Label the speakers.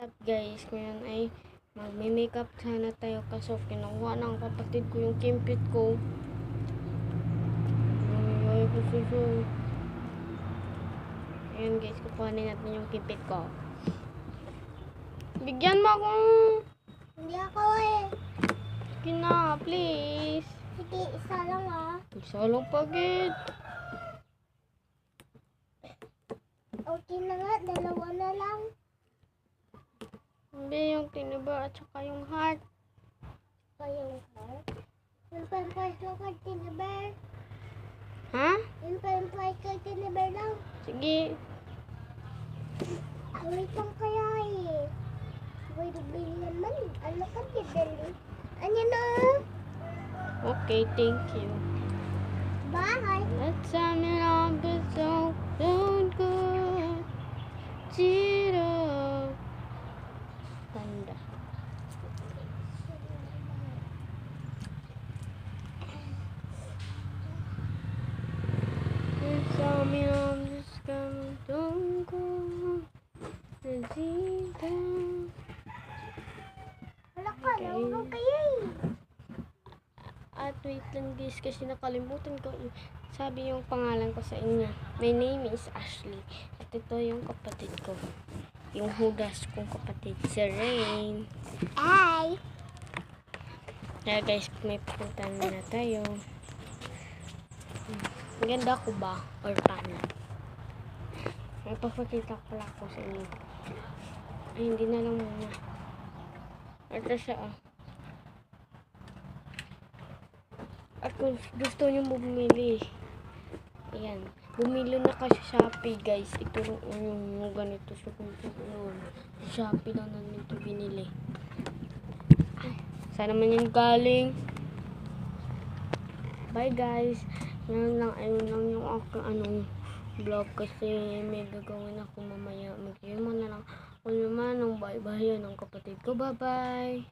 Speaker 1: Guys, ngayon ay magme-makeup sana tayo kaso kinuha ng kapatid ko yung kimpit ko. Ayan guys, kukuhanin natin yung kimpit ko. Bigyan mo akong...
Speaker 2: Hindi ako eh.
Speaker 1: Sige na, please.
Speaker 2: Sige, isa lang ah.
Speaker 1: Isa lang pagid.
Speaker 2: Okay na nga, dalawa na lang.
Speaker 1: Hindi, yung tinaba at saka yung heart.
Speaker 2: Yung heart. Yung pampers ko kay Tiniber.
Speaker 1: Ha?
Speaker 2: Yung pampers kay Tiniber lang.
Speaker 1: Sige.
Speaker 2: Wait lang kaya eh. Wait, bili naman. Ano ka, bibili? Ano na?
Speaker 1: Okay, thank you.
Speaker 2: Bye.
Speaker 1: Let's sum it up, but so good. Zero. Panda. Let's sum it up, just come, don't go. Zero.
Speaker 2: Wala ka, naman kaya eh.
Speaker 1: At wait lang guys, kasi nakalimutan ko sabi yung pangalan ko sa inyo. My name is Ashley. At ito yung kapatid ko. Yung hugas kong kapatid, si Rain.
Speaker 2: Hi.
Speaker 1: Kaya guys, may pupuntahan na tayo. Maganda ko ba? Or paano? May papakita ko lang ako sa inyo. Ay, hindi na lang muna. Ito siya ah. At kung gusto nyo bumili, ayan, bumili na kasi sa Shopee guys. Ito yung ganito siya kung sa Shopee lang namin ito binili. Ay, saan naman yung galing? Bye guys. Ayun lang yung aking vlog kasi may gagawin ako mamaya. Mag-iwan na lang ako naman ng bye-bye ng kapatid ko. Bye-bye.